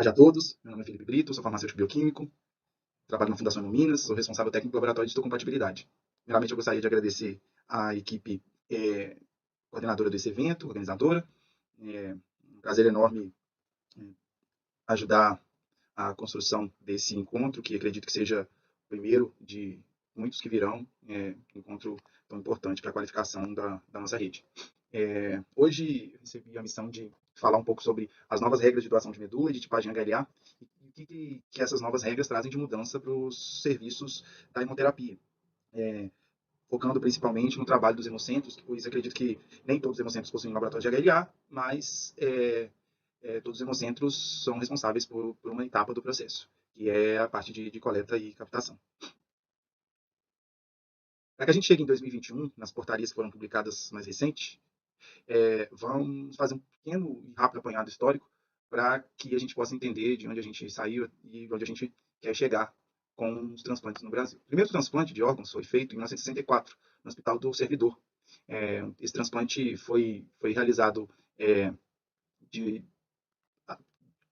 tarde a todos. Meu nome é Felipe Brito, sou farmacêutico bioquímico, trabalho na Fundação Hemominas, sou responsável técnico do laboratório de histocompatibilidade. Primeiramente, eu gostaria de agradecer à equipe coordenadora desse evento, organizadora. É um prazer enorme ajudar a construção desse encontro, que acredito que seja o primeiro de muitos que virão, um encontro tão importante para a qualificação da nossa rede. Hoje eu recebi a missão de falar um pouco sobre as novas regras de doação de medula e de tipagem HLA e o que essas novas regras trazem de mudança para os serviços da hemoterapia. Focando principalmente no trabalho dos hemocentros, pois acredito que nem todos os hemocentros possuem um laboratório de HLA, mas todos os hemocentros são responsáveis por uma etapa do processo, que é a parte de coleta e captação. Para que a gente chegue em 2021, nas portarias que foram publicadas mais recentes, vamos fazer um pequeno e rápido apanhado histórico para que a gente possa entender de onde a gente saiu e onde a gente quer chegar com os transplantes no Brasil. O primeiro transplante de órgãos foi feito em 1964, no Hospital do Servidor. Esse transplante foi realizado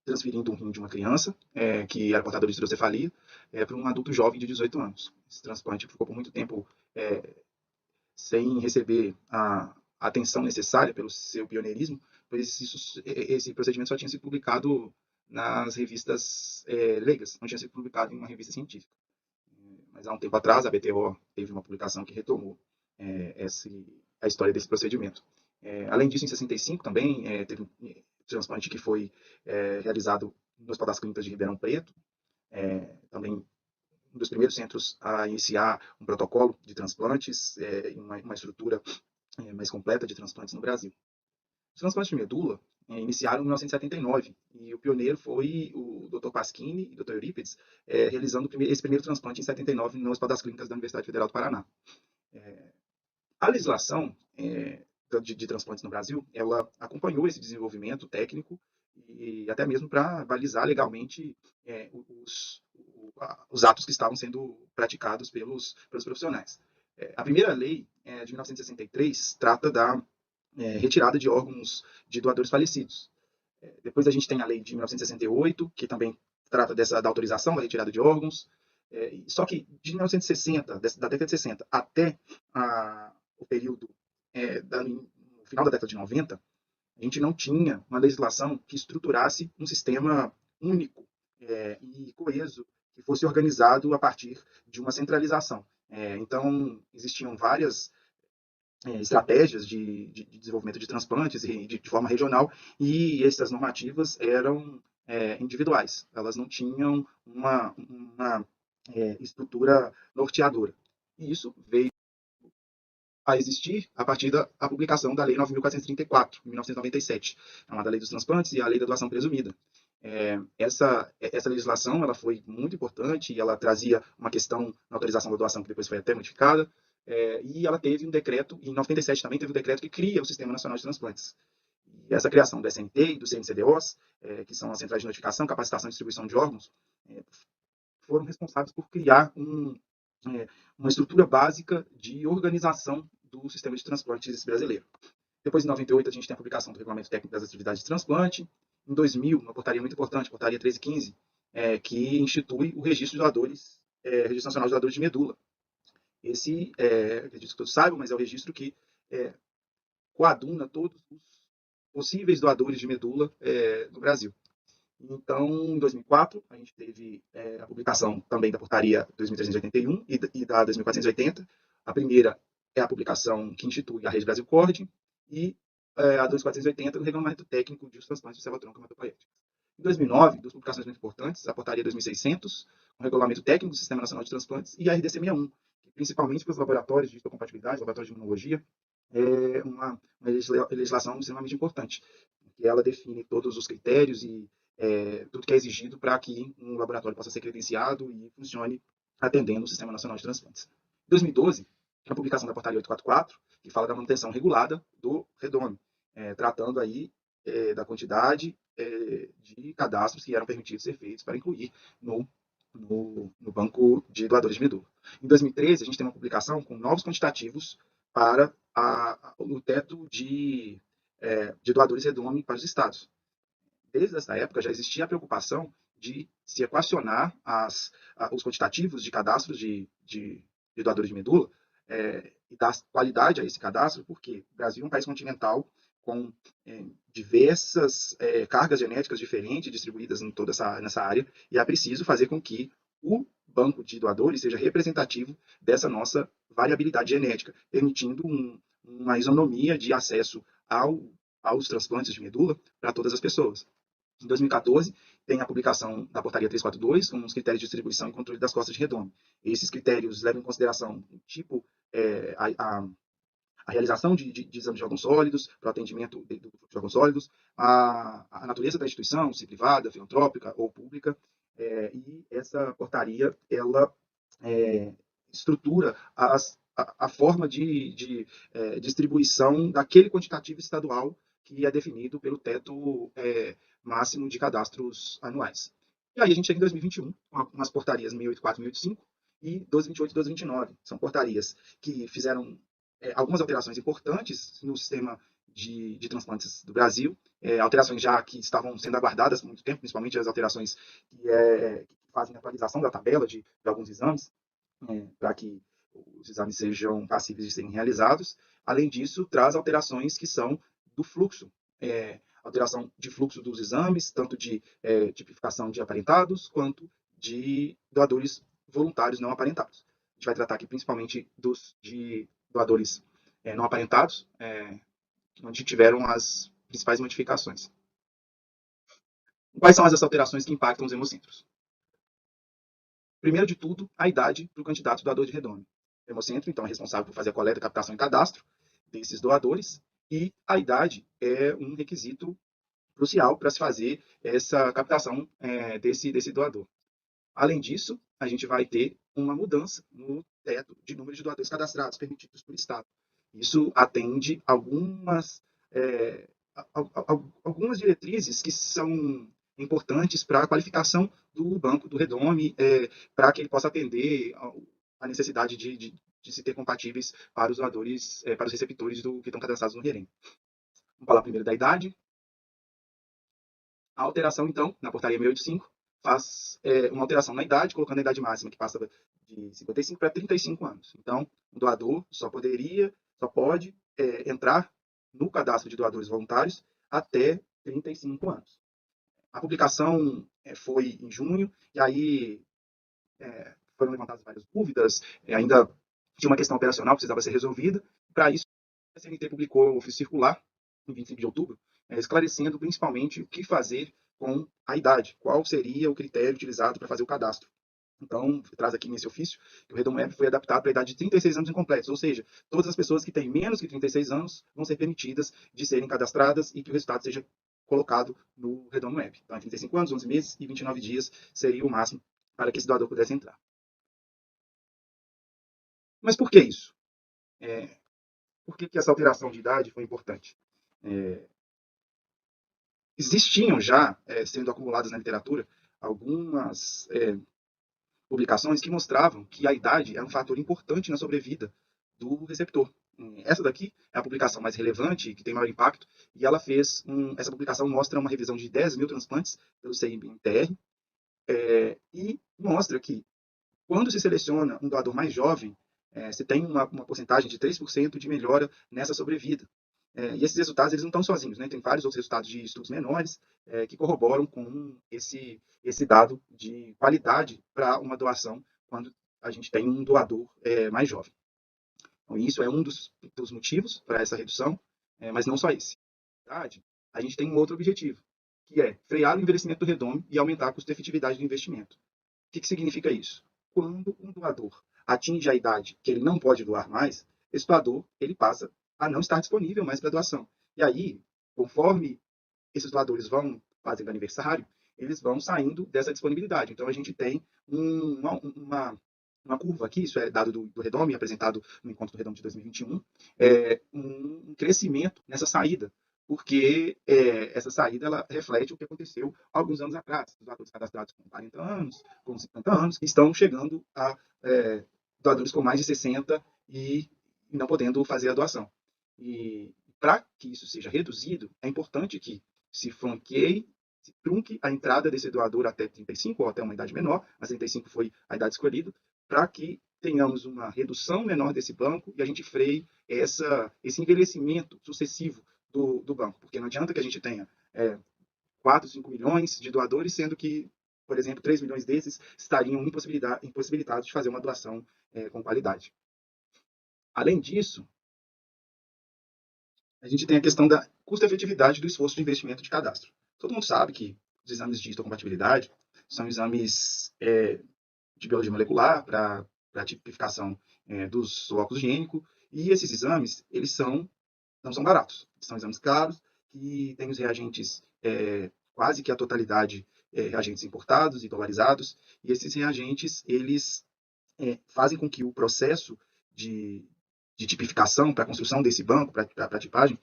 transferindo um rim de uma criança que era portadora de hidrocefalia para um adulto jovem de 18 anos. Esse transplante ficou por muito tempo sem receber a atenção necessária pelo seu pioneirismo, pois esse procedimento só tinha sido publicado nas revistas leigas, não tinha sido publicado em uma revista científica. Mas há um tempo atrás, a BTO teve uma publicação que retomou a história desse procedimento. Além disso, em 65 também teve um transplante que foi realizado no Hospital das Clínicas de Ribeirão Preto, também um dos primeiros centros a iniciar um protocolo de transplantes, uma estrutura mais completa de transplantes no Brasil. Os transplantes de medula iniciaram em 1979 e o pioneiro foi o Dr. Pasquini e o Dr. Eurípides, realizando esse primeiro transplante em 79 no Hospital das Clínicas da Universidade Federal do Paraná. A legislação de transplantes no Brasil, ela acompanhou esse desenvolvimento técnico e até mesmo para balizar legalmente os atos que estavam sendo praticados pelos profissionais. A primeira lei, de 1963, trata da retirada de órgãos de doadores falecidos. Depois a gente tem a lei de 1968, que também trata da autorização da retirada de órgãos. Só que de 1960, da década de 60 até o período no final da década de 90, a gente não tinha uma legislação que estruturasse um sistema único e coeso que fosse organizado a partir de uma centralização. Então, existiam várias estratégias de desenvolvimento de transplantes de forma regional, e essas normativas eram individuais, elas não tinham uma estrutura norteadora. E isso veio a existir a partir da publicação da Lei 9.434, em 1997, chamada Lei dos Transplantes e a Lei da Doação Presumida. Essa legislação ela foi muito importante e ela trazia uma questão na autorização da doação que depois foi até modificada, e ela teve um decreto, e em 97 também teve um decreto que cria o Sistema Nacional de Transplantes. E essa criação do SNT e do CNCDOs, que são as centrais de notificação, capacitação e distribuição de órgãos, foram responsáveis por criar uma estrutura básica de organização do sistema de transplantes brasileiro. Depois, em 98, a gente tem a publicação do Regulamento Técnico das Atividades de Transplante. Em 2000, uma portaria muito importante, portaria 1315, que institui o registro de doadores, Registro Nacional de Doadores de Medula. Esse, acredito que todos saibam, mas é o registro que coaduna todos os possíveis doadores de medula no Brasil. Então, em 2004, a gente teve a publicação também da portaria 2381 e da 2480. A primeira é a publicação que institui a Rede Brasil Cord, e a 2480 do Regulamento Técnico de transplantes de célula-tronco hematopoéticas. Em 2009, duas publicações muito importantes, a portaria 2600, o Regulamento Técnico do Sistema Nacional de Transplantes, e a RDC 61, que principalmente para os laboratórios de histocompatibilidade, laboratórios de imunologia, é uma legislação extremamente importante, porque ela define todos os critérios e tudo que é exigido para que um laboratório possa ser credenciado e funcione atendendo o Sistema Nacional de Transplantes. Em 2012, a publicação da portaria 844, que fala da manutenção regulada do redome, tratando aí da quantidade de cadastros que eram permitidos ser feitos para incluir no banco de doadores de medula. Em 2013, a gente tem uma publicação com novos quantitativos para o teto de doadores redome para os estados. desde essa época já existia a preocupação de se equacionar os quantitativos de cadastros de doadores de medula e dar qualidade a esse cadastro, porque o Brasil é um país continental com diversas cargas genéticas diferentes distribuídas em toda nessa área, e é preciso fazer com que o banco de doadores seja representativo dessa nossa variabilidade genética, permitindo uma isonomia de acesso aos transplantes de medula para todas as pessoas. Em 2014, tem a publicação da Portaria 342, com os critérios de distribuição e controle das costas de redome. Esses critérios levam em consideração o tipo, a realização de exames de órgãos sólidos, para o atendimento de órgãos sólidos, a natureza da instituição, se privada, filantrópica ou pública, e essa portaria, ela estrutura a forma de distribuição daquele quantitativo estadual que é definido pelo teto máximo de cadastros anuais. E aí a gente chega em 2021, com as portarias 1084 e 1085 e 1228 e 1229. São portarias que fizeram algumas alterações importantes no sistema de transplantes do Brasil, alterações já que estavam sendo aguardadas por muito tempo, principalmente as alterações que fazem a atualização da tabela de alguns exames, para que os exames sejam passíveis de serem realizados. Além disso, traz alterações que são do fluxo, alteração de fluxo dos exames, tanto de tipificação de aparentados, quanto de doadores voluntários não aparentados. A gente vai tratar aqui principalmente de doadores não aparentados, onde tiveram as principais modificações. Quais são as alterações que impactam os hemocentros? Primeiro de tudo, a idade do candidato doador de redome. O hemocentro, então, é responsável por fazer a coleta, captação e cadastro desses doadores, e a idade é um requisito crucial para se fazer essa captação desse doador. Além disso, a gente vai ter uma mudança no teto de número de doadores cadastrados permitidos por Estado. Isso atende algumas diretrizes que são importantes para a qualificação do banco do redome, para que ele possa atender a necessidade de se ter compatíveis para os doadores, para os receptores que estão cadastrados no REREM. Vamos falar primeiro da idade. A alteração, então, na portaria 685, faz uma alteração na idade, colocando a idade máxima, que passa de 55 para 35 anos. Então, o doador só pode entrar no cadastro de doadores voluntários até 35 anos. A publicação foi em junho, e aí foram levantadas várias dúvidas, ainda tinha uma questão operacional que precisava ser resolvida. Para isso, a CNT publicou o ofício circular, em 25 de outubro, esclarecendo principalmente o que fazer com a idade, qual seria o critério utilizado para fazer o cadastro. Então, traz aqui nesse ofício que o RedomWeb foi adaptado para a idade de 36 anos incompletos, ou seja, todas as pessoas que têm menos que 36 anos vão ser permitidas de serem cadastradas e que o resultado seja colocado no RedomWeb. Então, 35 anos, 11 meses e 29 dias seria o máximo para que esse doador pudesse entrar. Mas por que isso? Por que essa alteração de idade foi importante? Existiam já, sendo acumuladas na literatura, algumas publicações que mostravam que a idade é um fator importante na sobrevida do receptor. Essa daqui é a publicação mais relevante, que tem maior impacto, e ela fez, essa publicação mostra uma revisão de 10 mil transplantes pelo CIBMTR, e mostra que quando se seleciona um doador mais jovem, se tem uma porcentagem de 3% de melhora nessa sobrevida. E esses resultados eles não estão sozinhos, né? Tem vários outros resultados de estudos menores que corroboram com esse dado de qualidade para uma doação quando a gente tem um doador mais jovem. Então, isso é um dos motivos para essa redução, mas não só esse. Na verdade, a gente tem um outro objetivo, que é frear o envelhecimento do redome e aumentar a custo-efetividade do investimento. O que significa isso? Quando um doador atinge a idade que ele não pode doar mais, esse doador ele passa a não estar disponível mais para doação. E aí, conforme esses doadores vão fazendo aniversário, eles vão saindo dessa disponibilidade. Então, a gente tem uma curva aqui, isso é dado do Redome, apresentado no encontro do Redome de 2021, um crescimento nessa saída, porque essa saída ela reflete o que aconteceu alguns anos atrás. Os doadores cadastrados com 40 anos, com 50 anos, estão chegando a doadores com mais de 60 e não podendo fazer a doação. E para que isso seja reduzido, é importante que se franqueie, se trunque a entrada desse doador até 35 ou até uma idade menor, mas 35 foi a idade escolhida, para que tenhamos uma redução menor desse banco e a gente freie esse envelhecimento sucessivo do banco. Porque não adianta que a gente tenha 4, 5 milhões de doadores, sendo que, por exemplo, 3 milhões desses estariam impossibilitados de fazer uma doação com qualidade. Além disso, a gente tem a questão da custo-efetividade do esforço de investimento de cadastro. Todo mundo sabe que os exames de histocompatibilidade são exames de biologia molecular para a tipificação dos óculos higiênicos, e esses exames, eles não são baratos. São exames caros, que têm os reagentes, quase que a totalidade, reagentes importados e dolarizados, e esses reagentes, eles fazem com que o processo de, de tipificação para a construção desse banco, para a tipagem,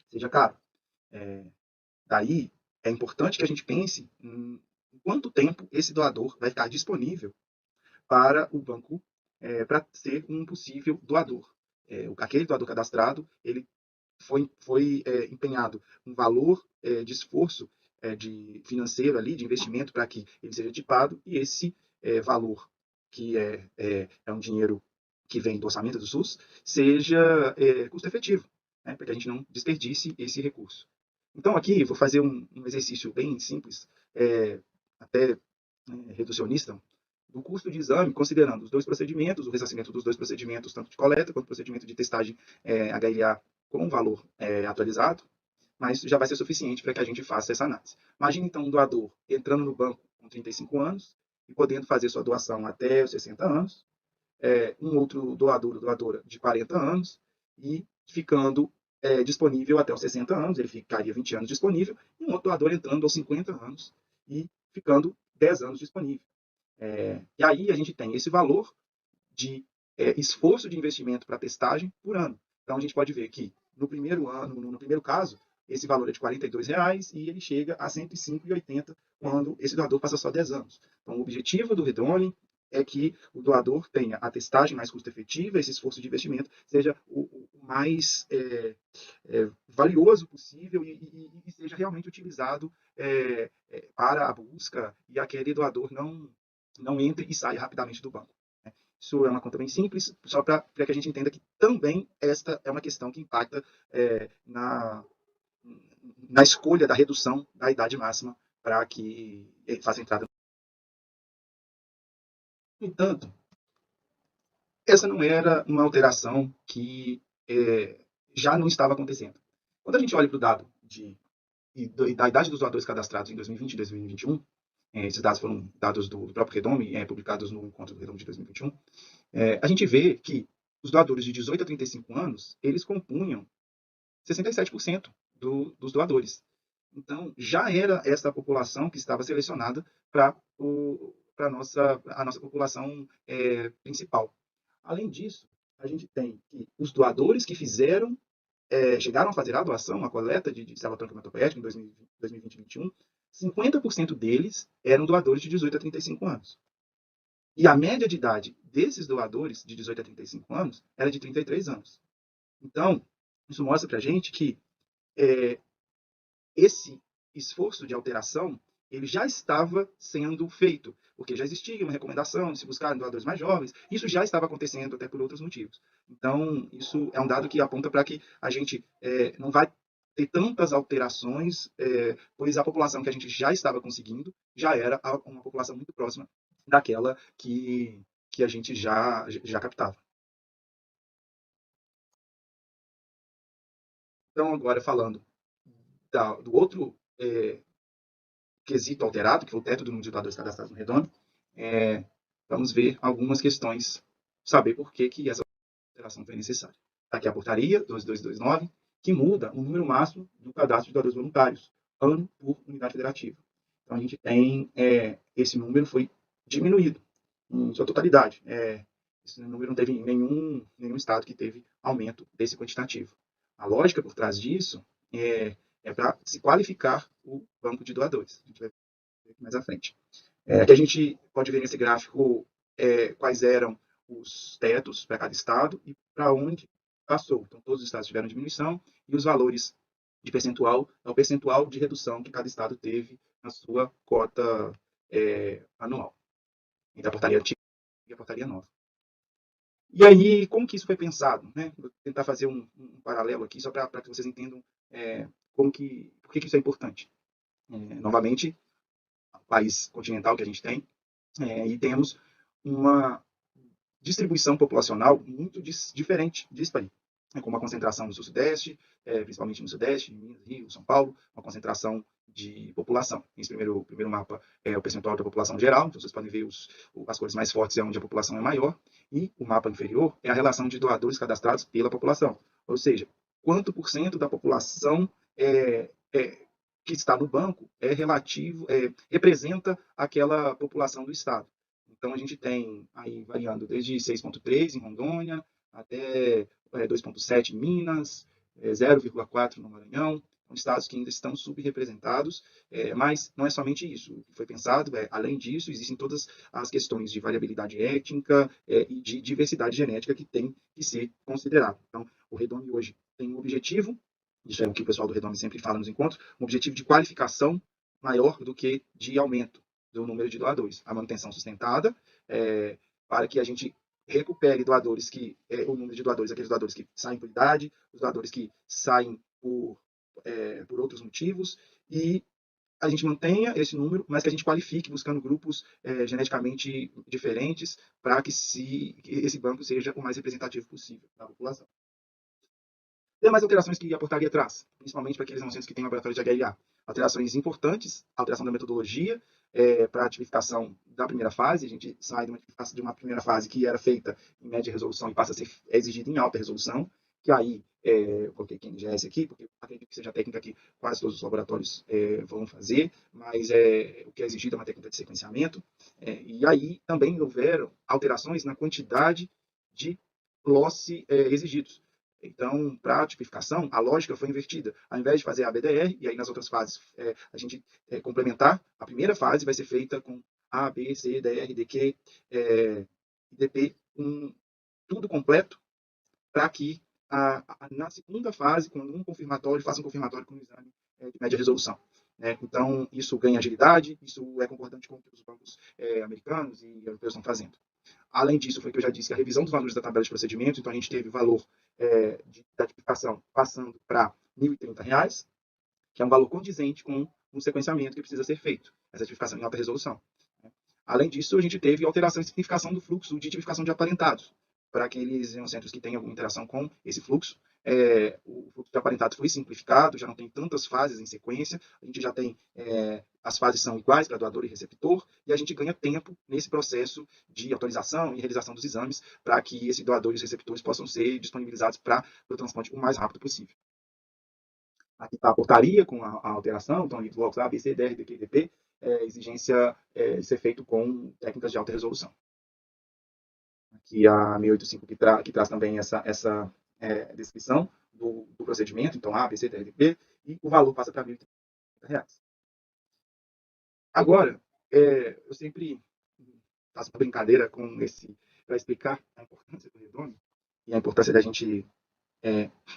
seja caro. Daí, é importante que a gente pense em quanto tempo esse doador vai ficar disponível para o banco, para ser um possível doador. Aquele doador cadastrado, ele foi empenhado um valor de esforço financeiro ali, de investimento para que ele seja tipado, e esse valor, que é um dinheiro que vem do orçamento do SUS, seja custo efetivo, né, para que a gente não desperdice esse recurso. Então, aqui, vou fazer um exercício bem simples, até reducionista, do custo de exame, considerando os dois procedimentos, o ressarcimento dos dois procedimentos, tanto de coleta quanto do procedimento de testagem HLA com um valor atualizado, mas já vai ser suficiente para que a gente faça essa análise. Imagine, então, um doador entrando no banco com 35 anos e podendo fazer sua doação até os 60 anos, um outro doador ou doadora de 40 anos e ficando disponível até os 60 anos, ele ficaria 20 anos disponível, e um outro doador entrando aos 50 anos e ficando 10 anos disponível. E aí a gente tem esse valor de esforço de investimento para testagem por ano. Então a gente pode ver que no primeiro ano, no primeiro caso, esse valor é de R$ 42 e ele chega a R$ 105,80 quando esse doador passa só 10 anos. Então o objetivo do Redone é que o doador tenha a testagem mais custo-efetiva, esse esforço de investimento seja o mais valioso possível e seja realmente utilizado para a busca e aquele doador não entre e saia rapidamente do banco. Isso é uma conta bem simples, só para que a gente entenda que também esta é uma questão que impacta na escolha da redução da idade máxima para que ele faça a entrada. No entanto, essa não era uma alteração que já não estava acontecendo. Quando a gente olha para o dado da idade dos doadores cadastrados em 2020 e 2021, esses dados foram dados do próprio Redome, publicados no encontro do Redome de 2021, a gente vê que os doadores de 18 a 35 anos, eles compunham 67% dos doadores. Então, já era essa população que estava selecionada para a nossa população principal. Além disso, a gente tem que os doadores que chegaram a fazer a doação, a coleta de célula tronco hematopoética em 2020 e 2021, 50% deles eram doadores de 18 a 35 anos. E a média de idade desses doadores, de 18 a 35 anos, era de 33 anos. Então, isso mostra para a gente que esse esforço de alteração ele já estava sendo feito, porque já existia uma recomendação de se buscar doadores mais jovens, isso já estava acontecendo até por outros motivos. Então, isso é um dado que aponta para que a gente não vai ter tantas alterações, pois a população que a gente já estava conseguindo já era uma população muito próxima daquela que a gente já captava. Então, agora falando do outro quesito alterado, que foi o teto do número de doadores cadastrados no Redondo, vamos ver algumas questões, saber por que essa alteração foi necessária. Aqui a portaria 2229, que muda o número máximo do cadastro de doadores voluntários, ano por unidade federativa. Então, a gente tem, esse número foi diminuído em sua totalidade. Esse número não teve nenhum estado que teve aumento desse quantitativo. A lógica por trás disso é para se qualificar o banco de doadores. A gente vai ver aqui mais à frente. Aqui a gente pode ver nesse gráfico quais eram os tetos para cada estado e para onde passou. Então, todos os estados tiveram diminuição e os valores de percentual é o percentual de redução que cada estado teve a sua cota anual, entre a portaria antiga e a portaria nova. E aí, como que isso foi pensado? Né? Vou tentar fazer um paralelo aqui, só para que vocês entendam por que isso é importante. Novamente, o país continental que a gente tem, e temos uma distribuição populacional muito diferente, dispare, com uma concentração no sul-sudeste, principalmente no sudeste, em Minas, Rio, São Paulo, uma concentração de população. Esse primeiro mapa é o percentual da população geral, então vocês podem ver as cores mais fortes é onde a população é maior, e o mapa inferior é a relação de doadores cadastrados pela população, ou seja, quanto por cento da população que está no banco representa aquela população do estado. Então, a gente tem aí variando desde 6,3 em Rondônia até 2,7 em Minas, 0,4 no Maranhão, são estados que ainda estão subrepresentados, mas não é somente isso. O que foi pensado além disso, existem todas as questões de variabilidade étnica e de diversidade genética que tem que ser considerado. Então, o Redome hoje tem um objetivo, isso é o que o pessoal do Redome sempre fala nos encontros, um objetivo de qualificação maior do que de aumento do número de doadores. A manutenção sustentada, para que a gente recupere doadores o número de doadores, aqueles doadores que saem por idade, os doadores que saem por outros motivos, e a gente mantenha esse número, mas que a gente qualifique buscando grupos geneticamente diferentes para que esse banco seja o mais representativo possível da população. Tem mais alterações que a portaria traz, principalmente para aqueles inocentes que têm laboratório de HLA. Alterações importantes, alteração da metodologia para a tipificação da primeira fase. A gente sai de uma primeira fase que era feita em média resolução e passa a ser exigida em alta resolução, que aí, eu coloquei QNGS aqui, porque acredito que seja a técnica que quase todos os laboratórios vão fazer, mas o que é exigido é uma técnica de sequenciamento. E aí também houveram alterações na quantidade de losse exigidos. Então, para a tipificação, a lógica foi invertida. Ao invés de fazer a BDR, e aí nas outras fases a gente complementar, a primeira fase vai ser feita com A, B, C, DR, DQ, DP, tudo completo, para que na segunda fase, quando um confirmatório, faça um confirmatório com um exame de média resolução. Então, isso ganha agilidade, isso é concordante com o que os bancos americanos e europeus estão fazendo. Além disso, foi que eu já disse que a revisão dos valores da tabela de procedimento, então a gente teve valor da tipificação passando para R$ 1.030, que é um valor condizente com um sequenciamento que precisa ser feito, essa tipificação em alta resolução. Além disso, a gente teve alteração e simplificação do fluxo de tipificação de aparentados, para aqueles centros que têm alguma interação com esse fluxo. O fluxo de aparentados foi simplificado, já não tem tantas fases em sequência, a gente já tem, as fases são iguais para doador e receptor, e a gente ganha tempo nesse processo de autorização e realização dos exames, para que esse doador e os receptores possam ser disponibilizados para o transplante o mais rápido possível. Aqui está a portaria com a alteração, então, ali, blocos A, B, C, DR, DQ, DP, exigência ser feito com técnicas de alta resolução. Aqui a 685 que traz também essa descrição do procedimento, então A, B, C, D, P, e o valor passa para R$ 1.030. Agora, eu sempre faço uma brincadeira com para explicar a importância do Redome e a importância da gente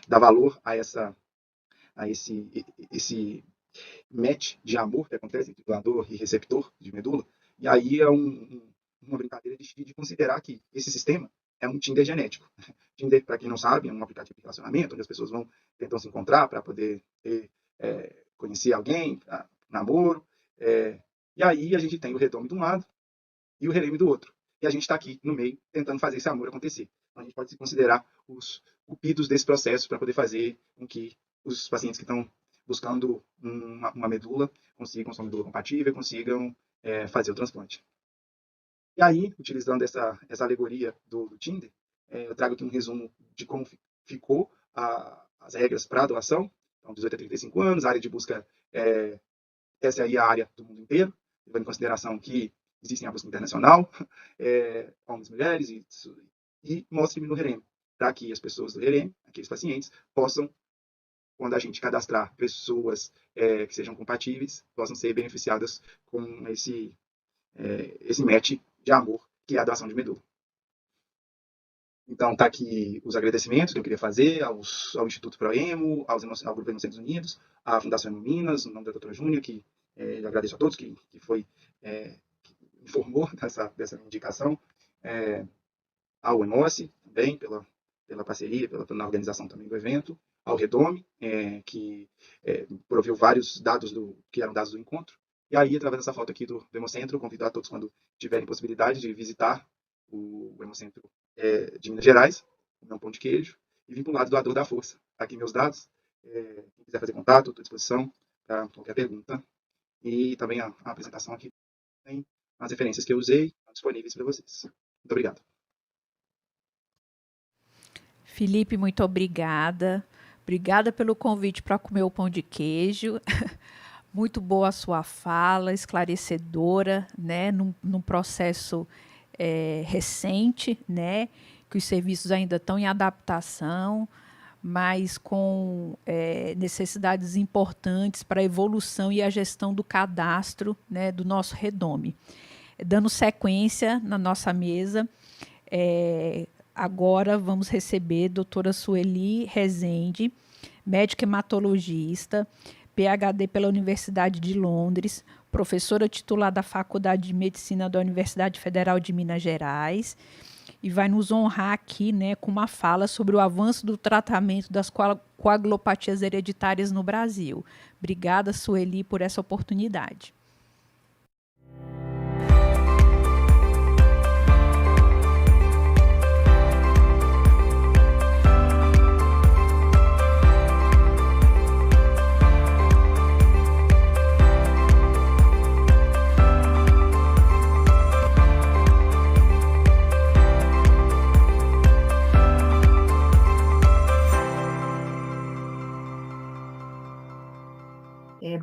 dar valor a esse match de amor que acontece entre doador e receptor de medula. E aí é uma brincadeira de considerar que esse sistema é um Tinder genético. Tinder, para quem não sabe, é um aplicativo de relacionamento, onde as pessoas tentam se encontrar para poder conhecer alguém, namoro. E aí a gente tem o Redome de um lado e o Releme do outro. E a gente está aqui no meio, tentando fazer esse amor acontecer. Então, a gente pode se considerar os cupidos desse processo para poder fazer com que os pacientes que estão buscando uma medula consigam sua medula compatível, consigam fazer o transplante. E aí, utilizando essa alegoria do Tinder, eu trago aqui um resumo de como ficou as regras para a doação. Então, 18 a 35 anos, a área de busca, essa aí é a área do mundo inteiro, levando em consideração que existem a busca internacional, homens e mulheres, e mostre-me no Releme, para que as pessoas do Releme, aqueles pacientes, possam, quando a gente cadastrar pessoas que sejam compatíveis, possam ser beneficiadas com esse match de amor, que é a doação de medula. Então, está aqui os agradecimentos que eu queria fazer ao Instituto Proemo, ao Grupo Inocentes Unidos, à Fundação Emo Minas, no nome da doutora Júnia, que agradeço a todos que informou dessa indicação, ao Emoce também, pela parceria, pela organização também do evento, ao Redome, que proveu vários dados que eram dados do encontro. E aí, através dessa foto aqui do Hemocentro, convido a todos, quando tiverem possibilidade, de visitar o Hemocentro de Minas Gerais, o meu pão de queijo, e vir para o lado doador da força. Aqui meus dados, quem quiser fazer contato, estou à disposição para qualquer pergunta. E também a apresentação aqui tem as referências que eu usei disponíveis para vocês. Muito obrigado. Felipe, muito obrigada. Obrigada pelo convite para comer o pão de queijo. Muito boa a sua fala, esclarecedora, né? Num processo recente, né? Que os serviços ainda estão em adaptação, mas com necessidades importantes para a evolução e a gestão do cadastro, né, do nosso Redome. Dando sequência na nossa mesa, agora vamos receber a doutora Sueli Rezende, médica hematologista, PhD pela Universidade de Londres, professora titular da Faculdade de Medicina da Universidade Federal de Minas Gerais, e vai nos honrar aqui, né, com uma fala sobre o avanço do tratamento das coagulopatias hereditárias no Brasil. Obrigada, Sueli, por essa oportunidade.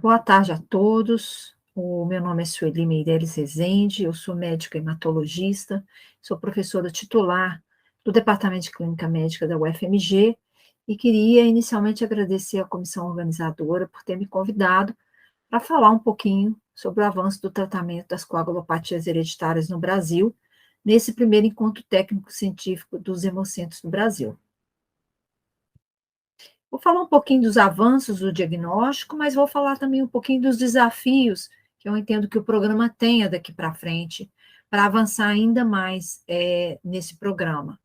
Boa tarde a todos. O meu nome é Sueli Meireles Rezende, eu sou médica hematologista, sou professora titular do Departamento de Clínica Médica da UFMG e queria inicialmente agradecer à comissão organizadora por ter me convidado para falar um pouquinho sobre o avanço do tratamento das coagulopatias hereditárias no Brasil, nesse primeiro encontro técnico-científico dos hemocentros do Brasil. Vou falar um pouquinho dos avanços do diagnóstico, mas vou falar também um pouquinho dos desafios que eu entendo que o programa tenha daqui para frente, para avançar ainda mais nesse programa.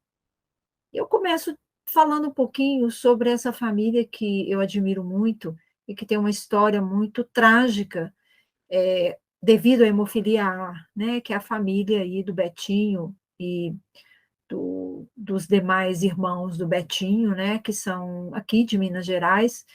Eu começo falando um pouquinho sobre essa família que eu admiro muito e que tem uma história muito trágica devido à hemofilia A, né, que é a família aí do Betinho e dos demais irmãos do Betinho, né, que são aqui de Minas Gerais,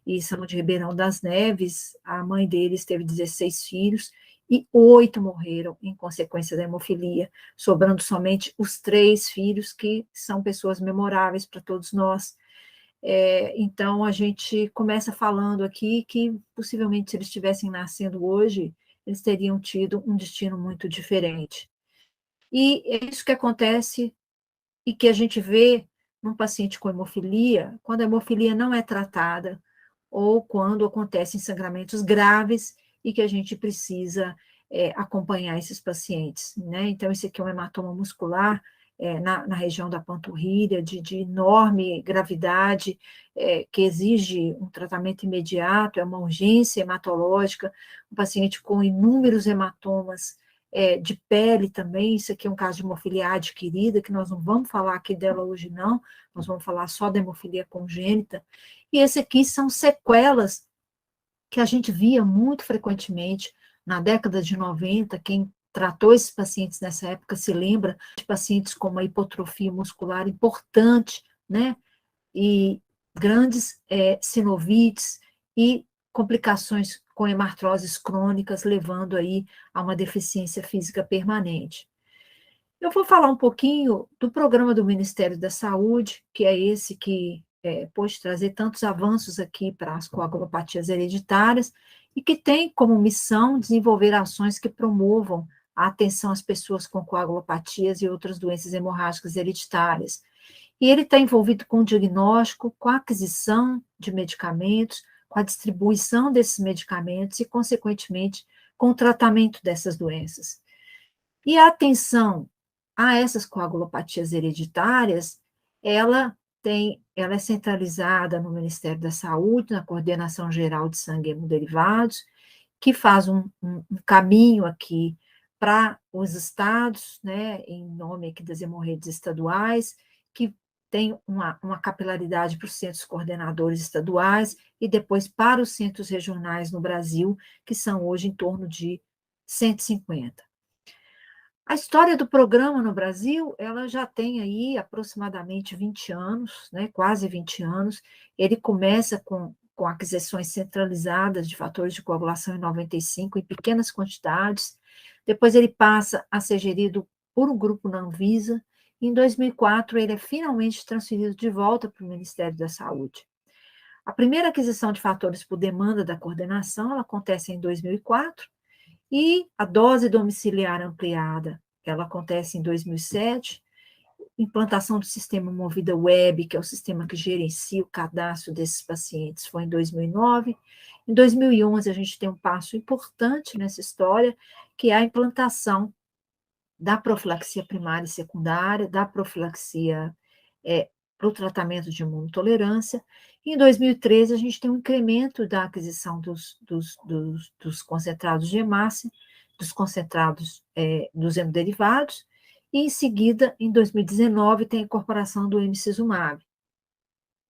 e são de Ribeirão das Neves. A mãe deles teve 16 filhos, e 8 morreram em consequência da hemofilia, sobrando somente os 3 filhos, que são pessoas memoráveis para todos nós. Então, a gente começa falando aqui que, possivelmente, se eles estivessem nascendo hoje, eles teriam tido um destino muito diferente. E é isso que acontece e que a gente vê num paciente com hemofilia, quando a hemofilia não é tratada, ou quando acontecem sangramentos graves e que a gente precisa acompanhar esses pacientes, né? Então, esse aqui é um hematoma muscular na região da panturrilha, de enorme gravidade, que exige um tratamento imediato, é uma urgência hematológica, um paciente com inúmeros hematomas, de pele também. Isso aqui é um caso de hemofilia adquirida, que nós não vamos falar aqui dela hoje não, nós vamos falar só da hemofilia congênita, e esse aqui são sequelas que a gente via muito frequentemente na década de 90, quem tratou esses pacientes nessa época se lembra de pacientes com uma hipotrofia muscular importante, né, e grandes sinovites e complicações com hemartroses crônicas, levando aí a uma deficiência física permanente. Eu vou falar um pouquinho do programa do Ministério da Saúde, que é esse que pôde trazer tantos avanços aqui para as coagulopatias hereditárias, e que tem como missão desenvolver ações que promovam a atenção às pessoas com coagulopatias e outras doenças hemorrágicas hereditárias. E ele está envolvido com o diagnóstico, com a aquisição de medicamentos, com a distribuição desses medicamentos e, consequentemente, com o tratamento dessas doenças. E a atenção a essas coagulopatias hereditárias, ela é centralizada no Ministério da Saúde, na Coordenação Geral de Sangue e Hemoderivados, que faz um caminho aqui para os estados, né, em nome aqui das hemorroides estaduais, que tem uma capilaridade para os centros coordenadores estaduais e depois para os centros regionais no Brasil, que são hoje em torno de 150. A história do programa no Brasil, ela já tem aí aproximadamente 20 anos, né, quase 20 anos. Ele começa com aquisições centralizadas de fatores de coagulação em 95, em pequenas quantidades. Depois ele passa a ser gerido por um grupo na Anvisa. Em 2004, ele é finalmente transferido de volta para o Ministério da Saúde. A primeira aquisição de fatores por demanda da coordenação, ela acontece em 2004, e a dose domiciliar ampliada, ela acontece em 2007, implantação do sistema Movida Web, que é o sistema que gerencia o cadastro desses pacientes, foi em 2009. Em 2011, a gente tem um passo importante nessa história, que é a implantação da profilaxia primária e secundária, da profilaxia para o tratamento de imunotolerância. Em 2013, a gente tem um incremento da aquisição dos concentrados de hemácia, dos concentrados dos hemoderivados, e em seguida, em 2019, tem a incorporação do emicizumab.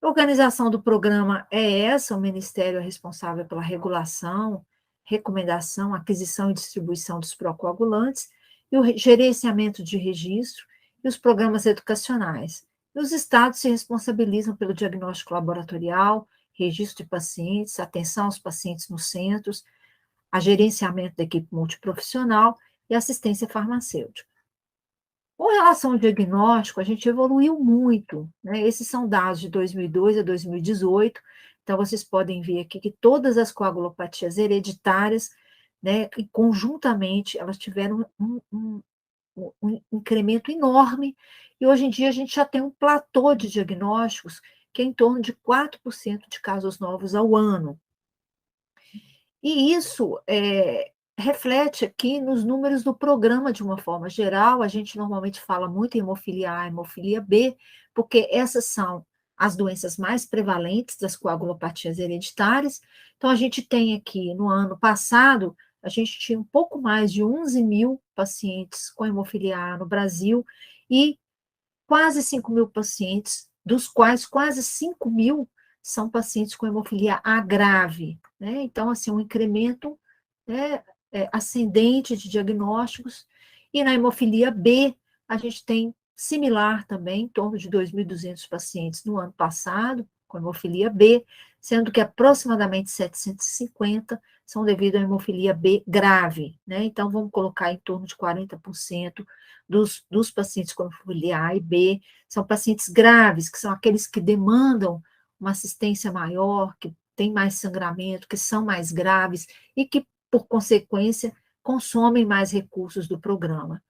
A organização do programa é essa, o Ministério é responsável pela regulação, recomendação, aquisição e distribuição dos procoagulantes, e o gerenciamento de registro e os programas educacionais. E os estados se responsabilizam pelo diagnóstico laboratorial, registro de pacientes, atenção aos pacientes nos centros, a gerenciamento da equipe multiprofissional e assistência farmacêutica. Com relação ao diagnóstico, a gente evoluiu muito, né? Esses são dados de 2002 a 2018, então vocês podem ver aqui que todas as coagulopatias hereditárias, né, conjuntamente, elas tiveram um incremento enorme, e hoje em dia a gente já tem um platô de diagnósticos que é em torno de 4% de casos novos ao ano. E isso reflete aqui nos números do programa de uma forma geral. A gente normalmente fala muito em hemofilia A e hemofilia B, porque essas são as doenças mais prevalentes das coagulopatias hereditárias. Então, a gente tem aqui, no ano passado, a gente tinha um pouco mais de 11 mil pacientes com hemofilia A no Brasil e quase 5 mil pacientes, dos quais quase 5 mil são pacientes com hemofilia A grave, né? Então, assim, um incremento, né, ascendente de diagnósticos. E na hemofilia B, a gente tem similar também, em torno de 2.200 pacientes no ano passado, com hemofilia B, sendo que aproximadamente 750 são devido à hemofilia B grave, né? Então, vamos colocar em torno de 40% dos pacientes com hemofilia A e B, são pacientes graves, que são aqueles que demandam uma assistência maior, que tem mais sangramento, que são mais graves e que, por consequência, consomem mais recursos do programa.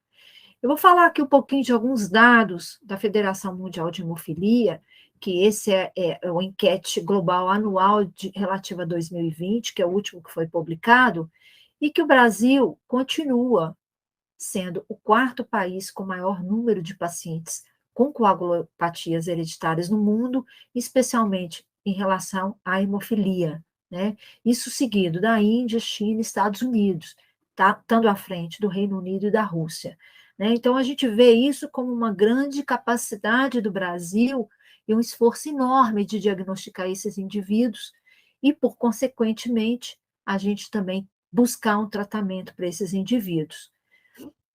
Eu vou falar aqui um pouquinho de alguns dados da Federação Mundial de Hemofilia, que esse é o enquete global anual relativa a 2020, que é o último que foi publicado, e que o Brasil continua sendo o quarto país com maior número de pacientes com coagulopatias hereditárias no mundo, especialmente em relação à hemofilia, né? Isso seguido da Índia, China e Estados Unidos, tá? Estando à frente do Reino Unido e da Rússia, né? Então, a gente vê isso como uma grande capacidade do Brasil e um esforço enorme de diagnosticar esses indivíduos e, por consequentemente, a gente também buscar um tratamento para esses indivíduos.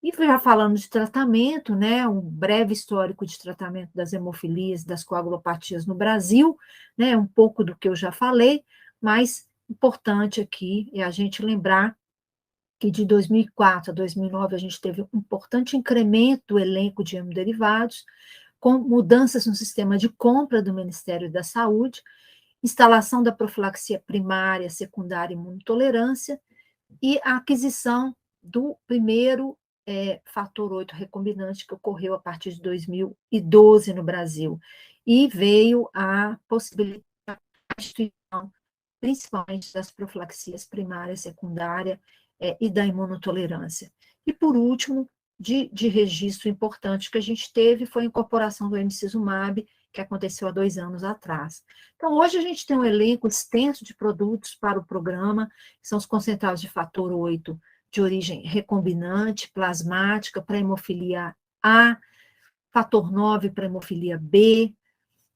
E já falando de tratamento, né, um breve histórico de tratamento das hemofilias, das coagulopatias no Brasil, né, um pouco do que eu já falei, mas importante aqui é a gente lembrar que de 2004 a 2009 a gente teve um importante incremento do elenco de hemoderivados, com mudanças no sistema de compra do Ministério da Saúde, instalação da profilaxia primária, secundária e imunotolerância, e a aquisição do primeiro fator 8 recombinante, que ocorreu a partir de 2012 no Brasil, e veio a possibilitar a instituição, principalmente das profilaxias primária, secundária e da imunotolerância. E, por último, de registro importante que a gente teve foi a incorporação do emicizumab que aconteceu há 2 anos atrás. Então, hoje a gente tem um elenco extenso de produtos para o programa, que são os concentrados de fator 8, de origem recombinante, plasmática, para hemofilia A, fator 9 para hemofilia B,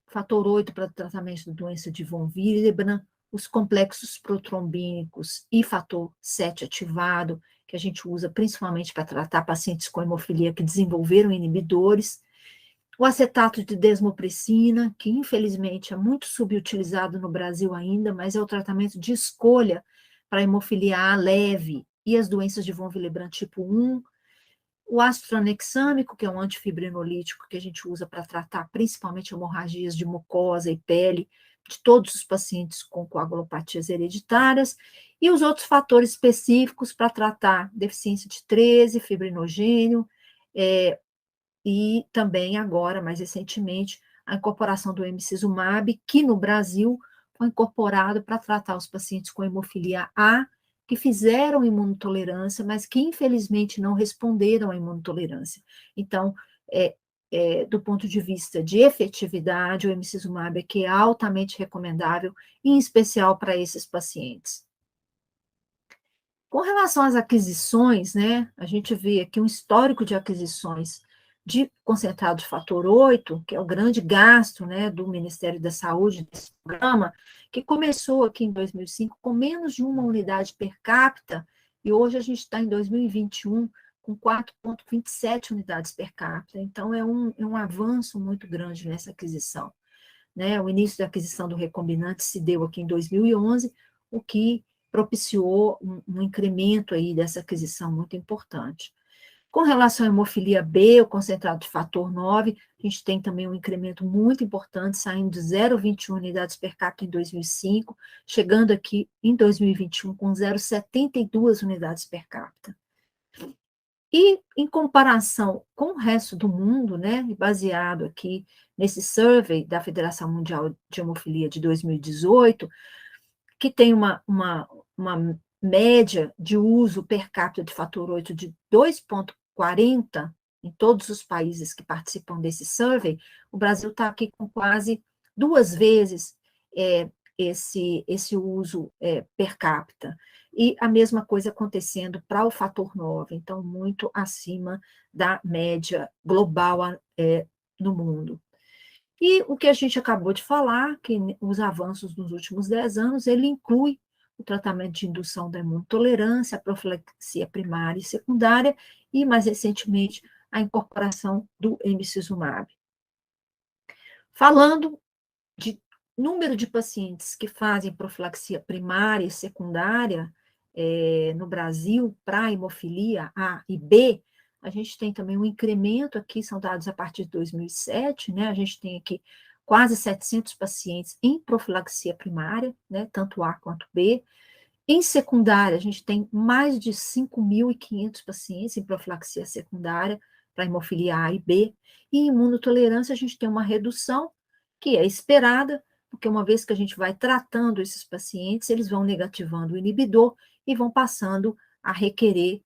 fator 8 para tratamento da doença de von Willebrand, os complexos protrombínicos e fator 7 ativado, que a gente usa principalmente para tratar pacientes com hemofilia que desenvolveram inibidores, o acetato de desmopressina, que infelizmente é muito subutilizado no Brasil ainda, mas é o tratamento de escolha para hemofilia A leve e as doenças de von Willebrand tipo 1, o ácido tranexâmico, que é um antifibrinolítico que a gente usa para tratar principalmente hemorragias de mucosa e pele de todos os pacientes com coagulopatias hereditárias, e os outros fatores específicos para tratar deficiência de 13, fibrinogênio, e também agora, mais recentemente, a incorporação do emicizumab, que no Brasil foi incorporado para tratar os pacientes com hemofilia A, que fizeram imunotolerância, mas que infelizmente não responderam à imunotolerância. Então, do ponto de vista de efetividade, o emicizumab aqui é altamente recomendável, em especial para esses pacientes. Com relação às aquisições, né, a gente vê aqui um histórico de aquisições de concentrado de fator 8, que é o grande gasto, né, do Ministério da Saúde, desse programa, que começou aqui em 2005 com menos de uma unidade per capita, e hoje a gente está em 2021 com 4,27 unidades per capita. Então, é um avanço muito grande nessa aquisição. Né? O início da aquisição do recombinante se deu aqui em 2011, o que propiciou um incremento aí dessa aquisição muito importante. Com relação à hemofilia B, o concentrado de fator 9, a gente tem também um incremento muito importante, saindo de 0,21 unidades per capita em 2005, chegando aqui em 2021 com 0,72 unidades per capita. E, em comparação com o resto do mundo, né, baseado aqui nesse survey da Federação Mundial de Hemofilia de 2018, que tem uma média de uso per capita de fator 8 de 2,40 em todos os países que participam desse survey, o Brasil está aqui com quase 2 vezes esse uso per capita. E a mesma coisa acontecendo para o fator 9, então muito acima da média global no mundo. E o que a gente acabou de falar, que os avanços nos últimos 10 anos, ele inclui o tratamento de indução da imunotolerância, a profilaxia primária e secundária, e, mais recentemente, a incorporação do emicizumab. Falando de número de pacientes que fazem profilaxia primária e secundária no Brasil para hemofilia A e B, a gente tem também um incremento aqui, são dados a partir de 2007, né? A gente tem aqui quase 700 pacientes em profilaxia primária, né? Tanto A quanto B. Em secundária, a gente tem mais de 5.500 pacientes em profilaxia secundária para hemofilia A e B. E em imunotolerância, a gente tem uma redução que é esperada, porque uma vez que a gente vai tratando esses pacientes, eles vão negativando o inibidor e vão passando a requerer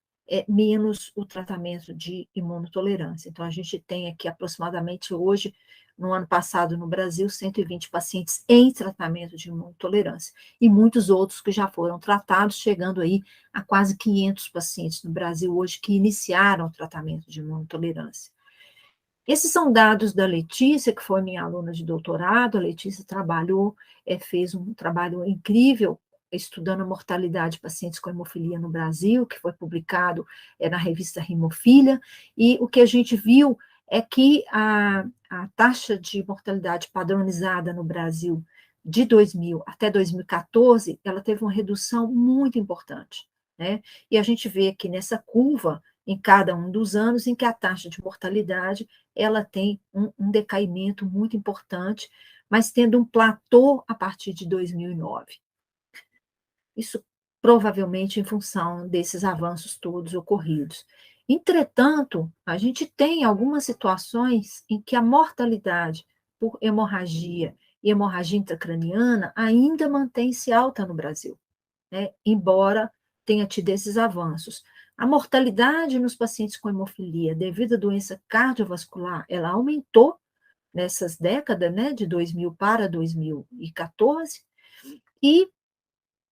menos o tratamento de imunotolerância. Então, a gente tem aqui aproximadamente hoje, no ano passado no Brasil, 120 pacientes em tratamento de imunotolerância, e muitos outros que já foram tratados, chegando aí a quase 500 pacientes no Brasil hoje que iniciaram o tratamento de imunotolerância. Esses são dados da Letícia, que foi minha aluna de doutorado. A Letícia fez um trabalho incrível estudando a mortalidade de pacientes com hemofilia no Brasil, que foi publicado na revista Hemofilia, e o que a gente viu é que a taxa de mortalidade padronizada no Brasil de 2000 até 2014, ela teve uma redução muito importante, né? E a gente vê aqui nessa curva, em cada um dos anos, em que a taxa de mortalidade ela tem um decaimento muito importante, mas tendo um platô a partir de 2009. Isso provavelmente em função desses avanços todos ocorridos. Entretanto, a gente tem algumas situações em que a mortalidade por hemorragia e hemorragia intracraniana ainda mantém-se alta no Brasil, né? Embora tenha tido esses avanços. A mortalidade nos pacientes com hemofilia devido à doença cardiovascular, ela aumentou nessas décadas, né, de 2000 para 2014, e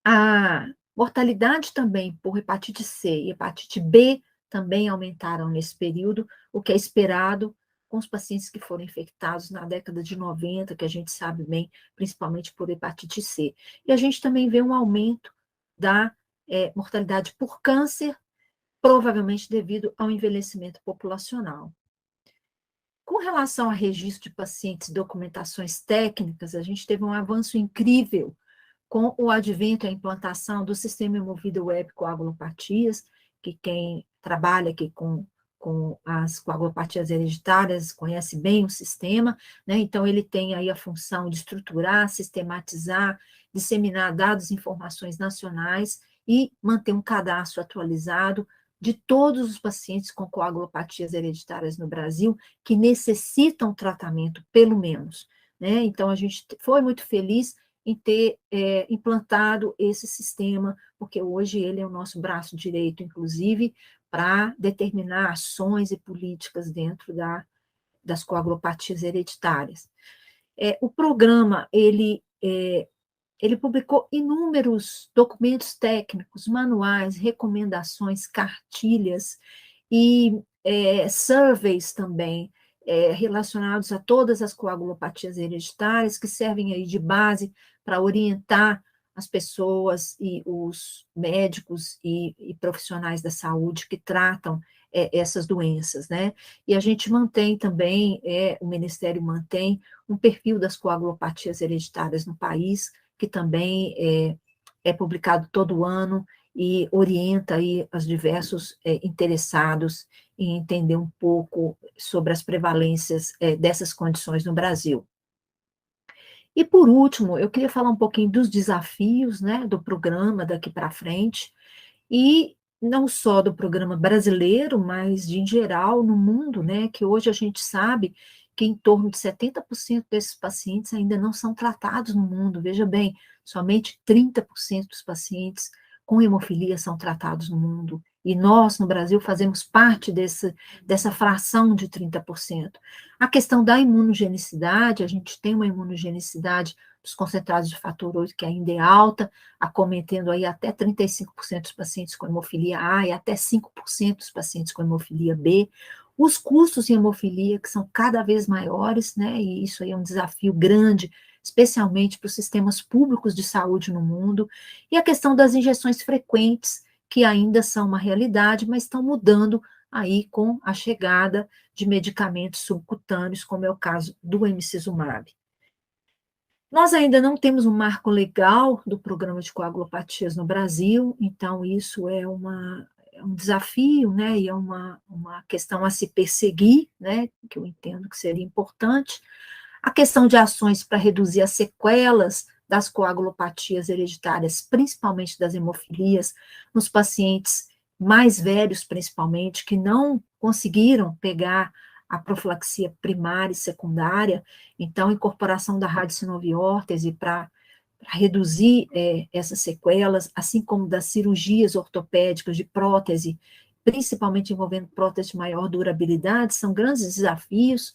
a mortalidade também por hepatite C e hepatite B também aumentaram nesse período, o que é esperado com os pacientes que foram infectados na década de 90, que a gente sabe bem, principalmente por hepatite C. E a gente também vê um aumento da mortalidade por câncer, provavelmente devido ao envelhecimento populacional. Com relação a registro de pacientes e documentações técnicas, a gente teve um avanço incrível com o advento e a implantação do sistema Hemovida Web Coagulopatias, que quem trabalha aqui com as coagulopatias hereditárias conhece bem o sistema, né? Então ele tem aí a função de estruturar, sistematizar, disseminar dados e informações nacionais e manter um cadastro atualizado de todos os pacientes com coagulopatias hereditárias no Brasil que necessitam tratamento, pelo menos, né? Então a gente foi muito feliz em ter implantado esse sistema, porque hoje ele é o nosso braço direito, inclusive, para determinar ações e políticas dentro das coagulopatias hereditárias. O programa, ele publicou inúmeros documentos técnicos, manuais, recomendações, cartilhas e surveys também, relacionados a todas as coagulopatias hereditárias, que servem aí de base para orientar as pessoas e os médicos e profissionais da saúde que tratam essas doenças, né? E a gente mantém também, o Ministério mantém um perfil das coagulopatias hereditárias no país, que também é publicado todo ano e orienta aí os diversos interessados em entender um pouco sobre as prevalências dessas condições no Brasil. E, por último, eu queria falar um pouquinho dos desafios, né, do programa daqui para frente, e não só do programa brasileiro, mas de em geral no mundo, né, que hoje a gente sabe que em torno de 70% desses pacientes ainda não são tratados no mundo. Veja bem, somente 30% dos pacientes com hemofilia são tratados no mundo. E nós, no Brasil, fazemos parte dessa fração de 30%. A questão da imunogenicidade, a gente tem uma imunogenicidade dos concentrados de fator 8 que ainda é alta, acometendo aí até 35% dos pacientes com hemofilia A e até 5% dos pacientes com hemofilia B. Os custos em hemofilia, que são cada vez maiores, né, e isso aí é um desafio grande, especialmente para os sistemas públicos de saúde no mundo, e a questão das injeções frequentes, que ainda são uma realidade, mas estão mudando aí com a chegada de medicamentos subcutâneos, como é o caso do emicizumab. Nós ainda não temos um marco legal do programa de coagulopatias no Brasil, então isso é um desafio, né, e é uma questão a se perseguir, né, que eu entendo que seria importante. A questão de ações para reduzir as sequelas das coagulopatias hereditárias, principalmente das hemofilias, nos pacientes mais velhos, principalmente, que não conseguiram pegar a profilaxia primária e secundária, então, incorporação da radiocinoviórtese para reduzir essas sequelas, assim como das cirurgias ortopédicas de prótese, principalmente envolvendo prótese de maior durabilidade, são grandes desafios.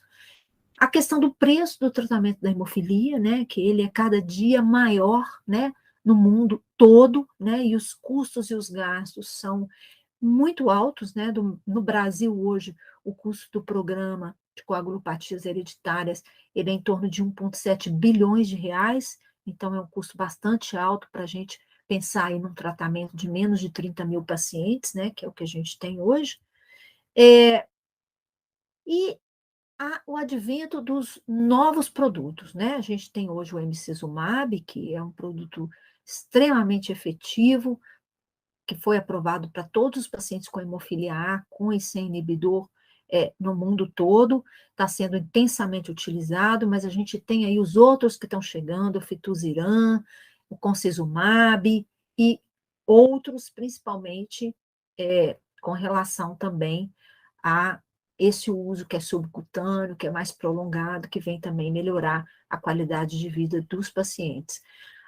A questão do preço do tratamento da hemofilia, né, que ele é cada dia maior, né, no mundo todo, né, e os custos e os gastos são muito altos, né, no Brasil hoje, o custo do programa de coagulopatias hereditárias, ele é em torno de 1,7 bilhões de reais, então é um custo bastante alto para a gente pensar aí num tratamento de menos de 30 mil pacientes, né, que é o que a gente tem hoje. E o advento dos novos produtos, né? A gente tem hoje o emicizumab, que é um produto extremamente efetivo, que foi aprovado para todos os pacientes com hemofilia A, com e sem inibidor, no mundo todo, está sendo intensamente utilizado, mas a gente tem aí os outros que estão chegando, o fituziran, o concizumab e outros, principalmente com relação também a esse uso que é subcutâneo, que é mais prolongado, que vem também melhorar a qualidade de vida dos pacientes.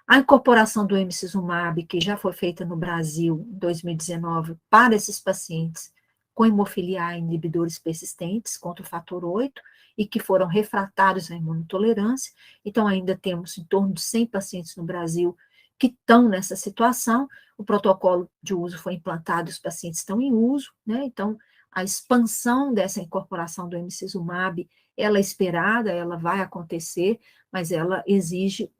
A incorporação do emicizumab, que já foi feita no Brasil em 2019 para esses pacientes com hemofilia A inibidores persistentes contra o fator 8 e que foram refratários à imunotolerância. Então, ainda temos em torno de 100 pacientes no Brasil que estão nessa situação. O protocolo de uso foi implantado e os pacientes estão em uso, né? Então, a expansão dessa incorporação do emicizumab, ela é esperada, ela vai acontecer, mas ela exige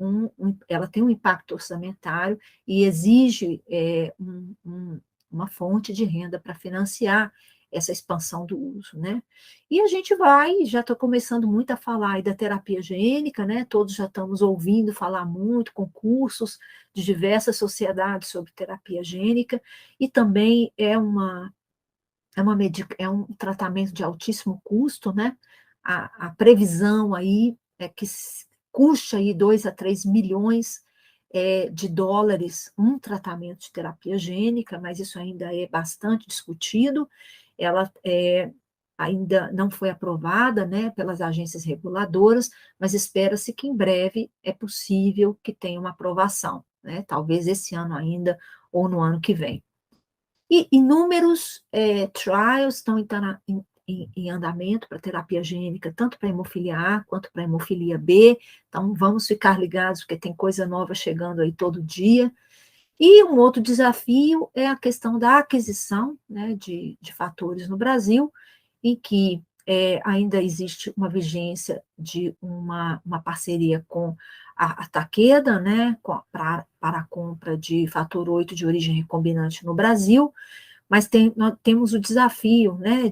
ela tem um impacto orçamentário e exige uma fonte de renda para financiar essa expansão do uso, né? E a gente já estou começando muito a falar aí da terapia gênica, né? Todos já estamos ouvindo falar muito, concursos de diversas sociedades sobre terapia gênica, e também é um tratamento de altíssimo custo, né? A previsão aí é que custa aí 2 a 3 milhões de dólares um tratamento de terapia gênica, mas isso ainda é bastante discutido. Ela ainda não foi aprovada, né, pelas agências reguladoras, mas espera-se que em breve é possível que tenha uma aprovação, né? Talvez esse ano ainda ou no ano que vem. E inúmeros trials estão em andamento para terapia gênica, tanto para hemofilia A quanto para hemofilia B. Então, vamos ficar ligados, porque tem coisa nova chegando aí todo dia. E um outro desafio é a questão da aquisição, né, de fatores no Brasil, em que ainda existe uma vigência de uma parceria com a Takeda, né, para a compra de fator 8 de origem recombinante no Brasil, mas nós temos o desafio, né,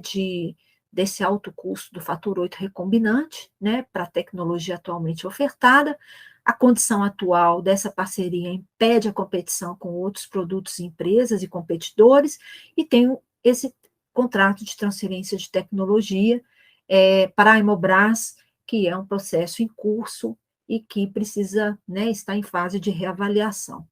desse alto custo do fator 8 recombinante, né, para a tecnologia atualmente ofertada. A condição atual dessa parceria impede a competição com outros produtos, empresas e competidores, e tem esse contrato de transferência de tecnologia para a Hemobras, que é um processo em curso e que precisa, né, estar em fase de reavaliação.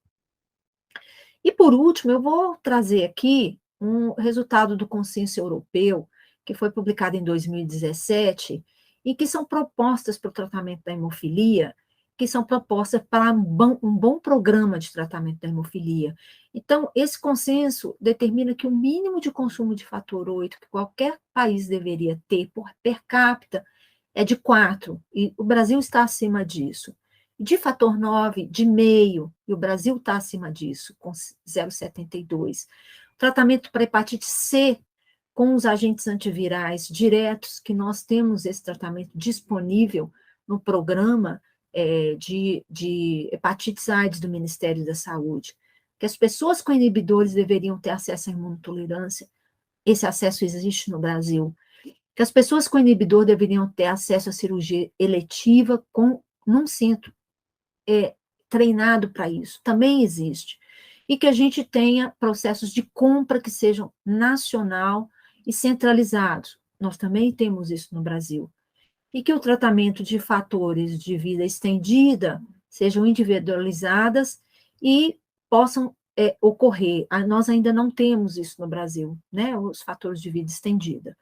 E, por último, eu vou trazer aqui um resultado do Consenso Europeu, que foi publicado em 2017, e que são propostas para o tratamento da hemofilia, que são propostas para um bom programa de tratamento da hemofilia. Então, esse consenso determina que o mínimo de consumo de fator 8 que qualquer país deveria ter por per capita é de 4, e o Brasil está acima disso. De fator 9, de meio, e o Brasil está acima disso, com 0,72. Tratamento para hepatite C, com os agentes antivirais diretos, que nós temos esse tratamento disponível no programa de hepatite AIDS do Ministério da Saúde, que as pessoas com inibidores deveriam ter acesso à imunotolerância, esse acesso existe no Brasil, que as pessoas com inibidor deveriam ter acesso à cirurgia eletiva num centro treinado para isso, também existe, e que a gente tenha processos de compra que sejam nacional e centralizados, nós também temos isso no Brasil, e que o tratamento de fatores de vida estendida sejam individualizadas e possam ocorrer. Nós ainda não temos isso no Brasil, né, os fatores de vida estendida.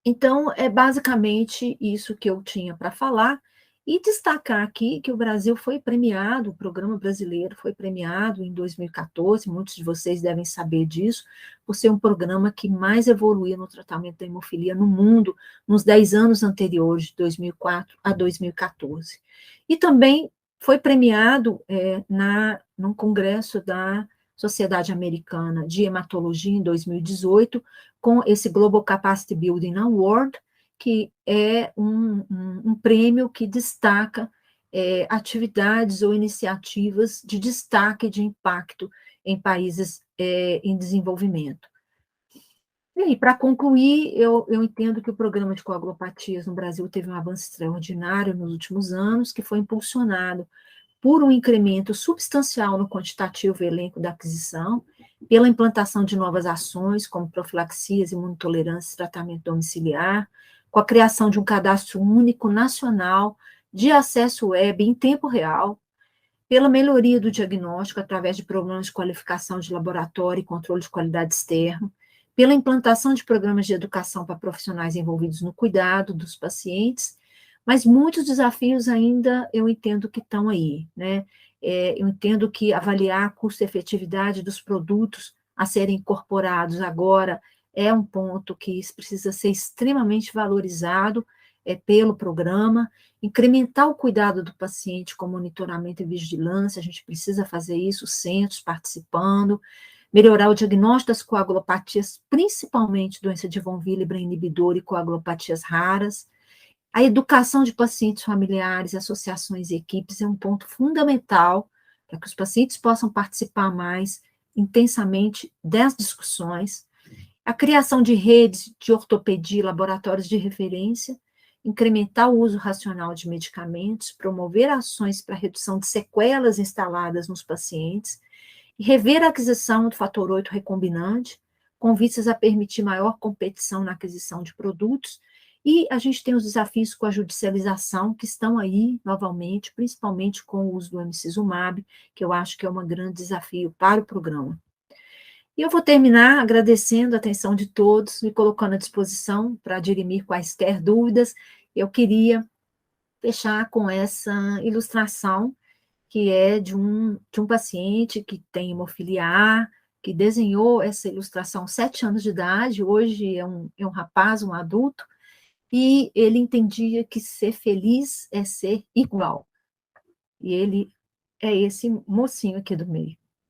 Então, é basicamente isso que eu tinha para falar, e destacar aqui que o Brasil foi premiado, o programa brasileiro foi premiado em 2014, muitos de vocês devem saber disso, por ser um programa que mais evoluiu no tratamento da hemofilia no mundo, nos 10 anos anteriores, de 2004 a 2014. E também foi premiado num congresso da Sociedade Americana de Hematologia, em 2018, com esse Global Capacity Building Award, que é um prêmio que destaca atividades ou iniciativas de destaque de impacto em países em desenvolvimento. E aí, para concluir, eu entendo que o programa de coagulopatias no Brasil teve um avanço extraordinário nos últimos anos, que foi impulsionado por um incremento substancial no quantitativo e elenco da aquisição, pela implantação de novas ações, como profilaxias, imunotolerância e tratamento domiciliar, com a criação de um cadastro único nacional de acesso web em tempo real, pela melhoria do diagnóstico através de programas de qualificação de laboratório e controle de qualidade externo, pela implantação de programas de educação para profissionais envolvidos no cuidado dos pacientes, mas muitos desafios ainda eu entendo que estão aí, né? Eu entendo que avaliar a custo-efetividade dos produtos a serem incorporados agora é um ponto que precisa ser extremamente valorizado pelo programa. Incrementar o cuidado do paciente com monitoramento e vigilância, a gente precisa fazer isso, os centros participando, melhorar o diagnóstico das coagulopatias, principalmente doença de von Willebrand inibidor e coagulopatias raras. A educação de pacientes familiares, associações e equipes é um ponto fundamental para que os pacientes possam participar mais intensamente das discussões. A criação de redes de ortopedia, laboratórios de referência, incrementar o uso racional de medicamentos, promover ações para redução de sequelas instaladas nos pacientes, e rever a aquisição do fator 8 recombinante, com vistas a permitir maior competição na aquisição de produtos, e a gente tem os desafios com a judicialização, que estão aí, novamente, principalmente com o uso do emicizumab, que eu acho que é um grande desafio para o programa. E eu vou terminar agradecendo a atenção de todos, me colocando à disposição para dirimir quaisquer dúvidas. Eu queria fechar com essa ilustração, que é de um paciente que tem hemofilia A, que desenhou essa ilustração aos 7 anos de idade, hoje é um rapaz, um adulto, e ele entendia que ser feliz é ser igual. E ele é esse mocinho aqui do meio.